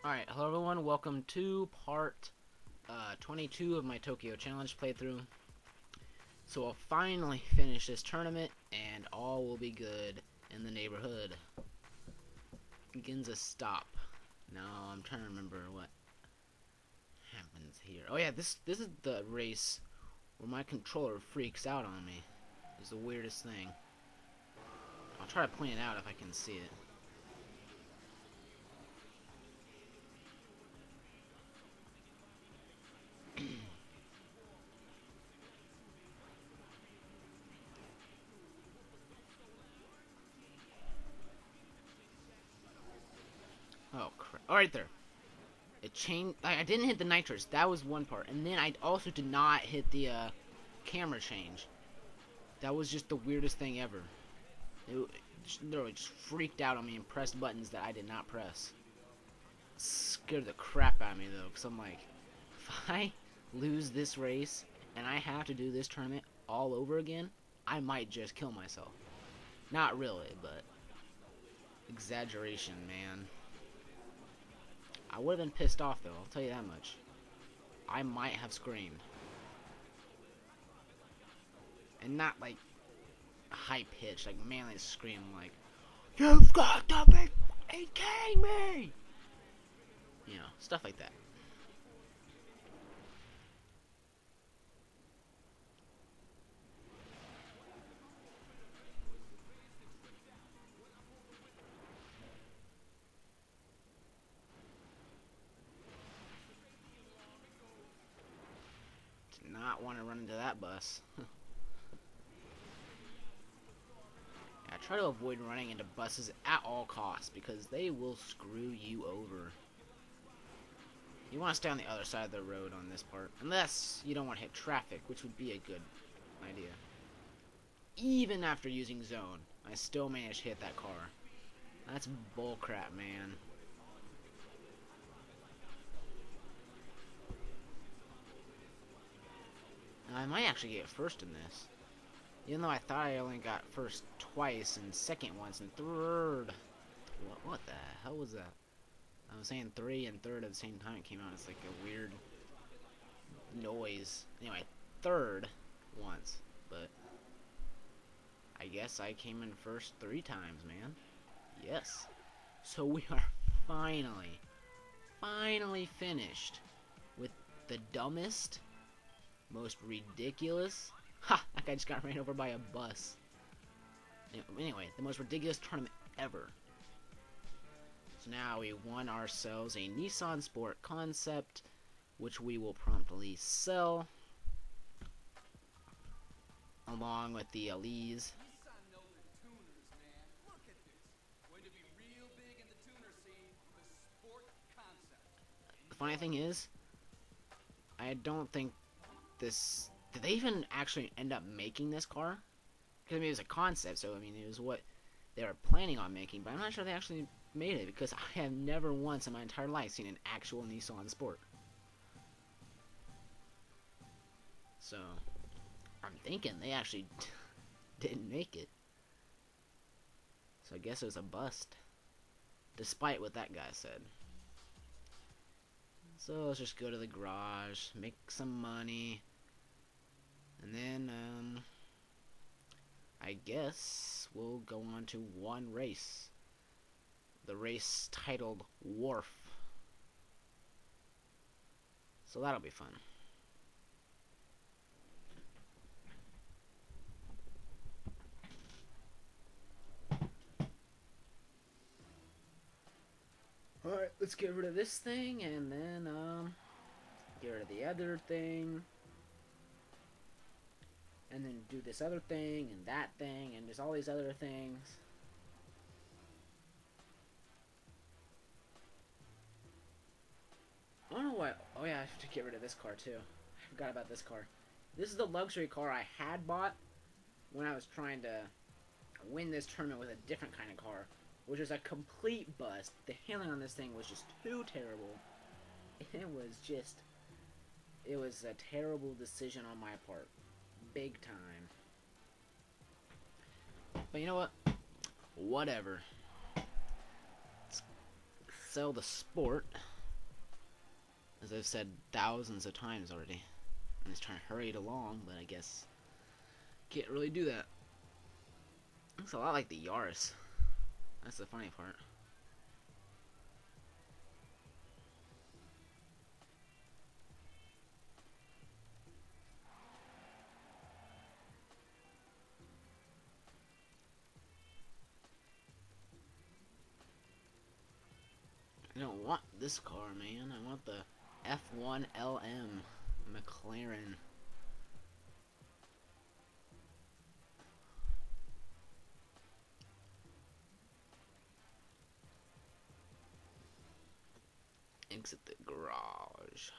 Alright, hello everyone, welcome to part 22 of my Tokyo Challenge playthrough. So I'll finally finish this tournament, and all will be good in the neighborhood. Ginza stop. Now I'm trying to remember what happens here. Oh yeah, this is the race where my controller freaks out on me. It's the weirdest thing. I'll try to point it out if I can see it. Oh crap. Alright there. It changed. I didn't hit the nitrous. That was one part. And then I also did not hit the camera change. That was just the weirdest thing ever. It literally just freaked out on me and pressed buttons that I did not press. Scared the crap out of me though, because I'm like, if I lose this race and I have to do this tournament all over again, I might just kill myself. Not really, but exaggeration, man. I would have been pissed off though, I'll tell you that much. I might have screamed. And not like high pitched, like manly scream, like, "You've got to be fucking kidding me!" You know, stuff like that. Did not want to run into that bus. I try to avoid running into buses at all costs because they will screw you over. You want to stay on the other side of the road on this part, unless you don't want to hit traffic, which would be a good idea. Even after using zone, I still managed to hit that car. That's bullcrap, man. Now, I might actually get first in this. Even though I thought I only got first twice, and second once, and third. What the hell was that? I was saying 3 and third at the same time it came out. It's like a weird noise. Anyway, third once, but I guess I came in first 3 times, man. Yes. So we are finally finished with the dumbest, most ridiculous. Ha! That guy just got ran over by a bus. Anyway, the most ridiculous tournament ever. So now we won ourselves a Nissan Sport Concept, which we will promptly sell, along with the Elise. The funny thing is, I don't think this... Did they even actually end up making this car? Because I mean, it was a concept, so I mean, it was what they were planning on making, but I'm not sure they actually made it, because I have never once in my entire life seen an actual Nissan Sport. So, I'm thinking they actually didn't make it. So I guess it was a bust, despite what that guy said. So let's just go to the garage, make some money, and then, I guess we'll go on to one race. The race titled Wharf. So that'll be fun. Alright, let's get rid of this thing, and then, get rid of the other thing. And then do this other thing, and that thing, and there's all these other things. I don't know what. Oh yeah, I have to get rid of this car too. I forgot about this car. This is the luxury car I had bought when I was trying to win this tournament with a different kind of car, which was a complete bust. The handling on this thing was just too terrible. It was a terrible decision on my part. Big time. But you know what? Whatever. Let's sell the Sport. as I've said thousands of times already. I'm just trying to hurry it along, but I guess can't really do that. Looks a lot like the Yaris. That's the funny part. I don't want this car, man. I want the F1 LM McLaren. Exit the garage.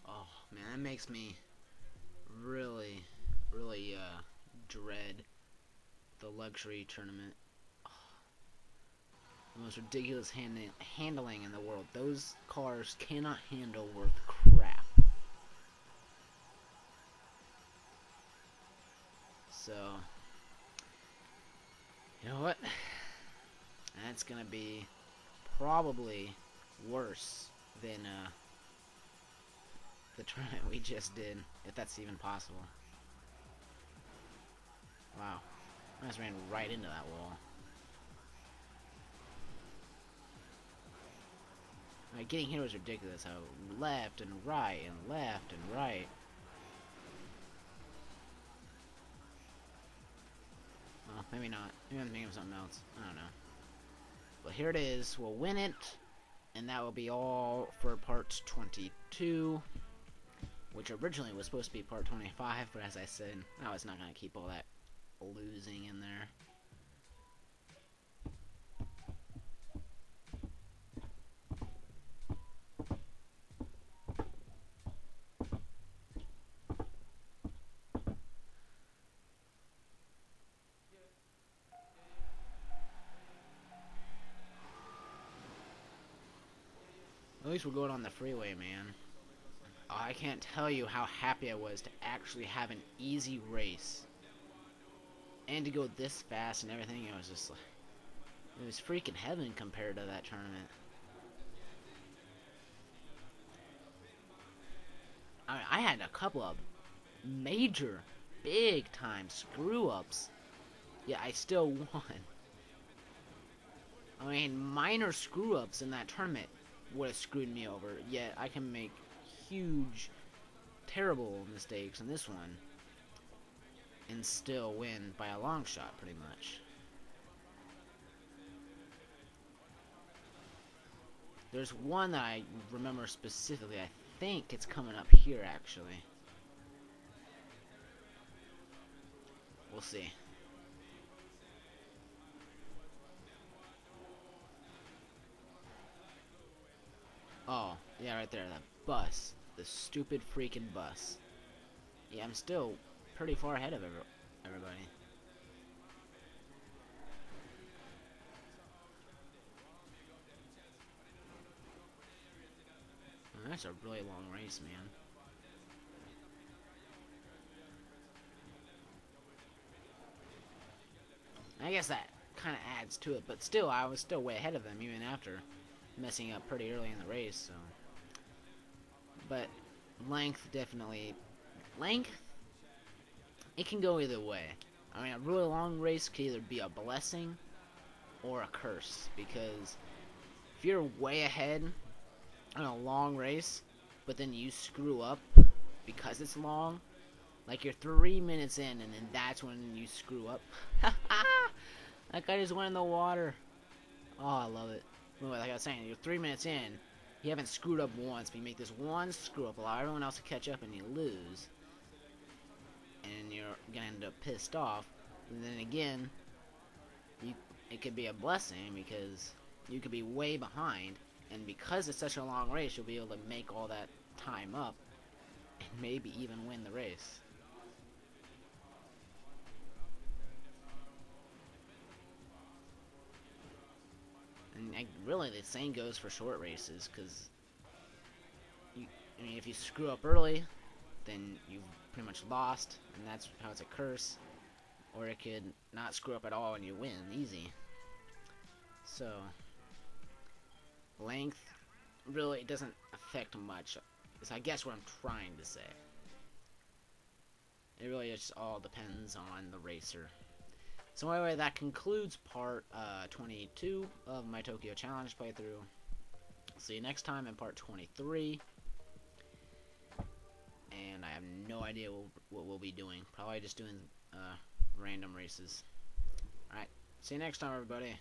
Oh man, that makes me really dread the luxury tournament. Oh, the most ridiculous handling in the world. Those cars cannot handle worth crap. So, you know what? That's gonna be probably worse than the tournament we just did, if that's even possible. Wow, I just ran right into that wall. Like, getting here was ridiculous. How left and right and left and right. Well, maybe not. Maybe I'm thinking of something else. I don't know. But here it is. We'll win it. And that will be all for part 22. Which originally was supposed to be part 25. But as I said, I was not going to keep all that losing in there. At least we're going on the freeway, man. Oh, I can't tell you how happy I was to actually have an easy race. And to go this fast and everything, it was just like... It was freaking heaven compared to that tournament. I mean, I had a couple of major, big-time screw-ups. Yet I still won. I mean, minor screw-ups in that tournament would have screwed me over. Yet I can make huge, terrible mistakes in this one and still win by a long shot, pretty much. There's one that I remember specifically. I think it's coming up here, actually. We'll see. Oh, yeah, right there, the bus. The stupid freaking bus. Yeah, I'm still pretty far ahead of everybody. Oh, that's a really long race, man. I guess that kind of adds to it, but still, I was still way ahead of them even after messing up pretty early in the race, so. But length, definitely. Length, it can go either way. I mean, a really long race could either be a blessing or a curse, because if you're way ahead on a long race, but then you screw up because it's long, like you're 3 minutes in, and then that's when you screw up. That guy just went in the water. Oh, I love it. Like I was saying, you're 3 minutes in, you haven't screwed up once, but you make this one screw up, allow everyone else to catch up, and you lose. And you're gonna end up pissed off. And then again, it could be a blessing, because you could be way behind, and because it's such a long race, you'll be able to make all that time up, and maybe even win the race. And really, the same goes for short races, because I mean, if you screw up early, then you've pretty much lost, and that's how it's a curse. or it could not screw up at all and you win easy. So length really doesn't affect much, is I guess what I'm trying to say. It really just all depends on the racer. So anyway, that concludes part 22 of my Tokyo Challenge playthrough. See you next time in part 23. And I have no idea what we'll be doing. Probably just doing random races. Alright, see you next time, everybody.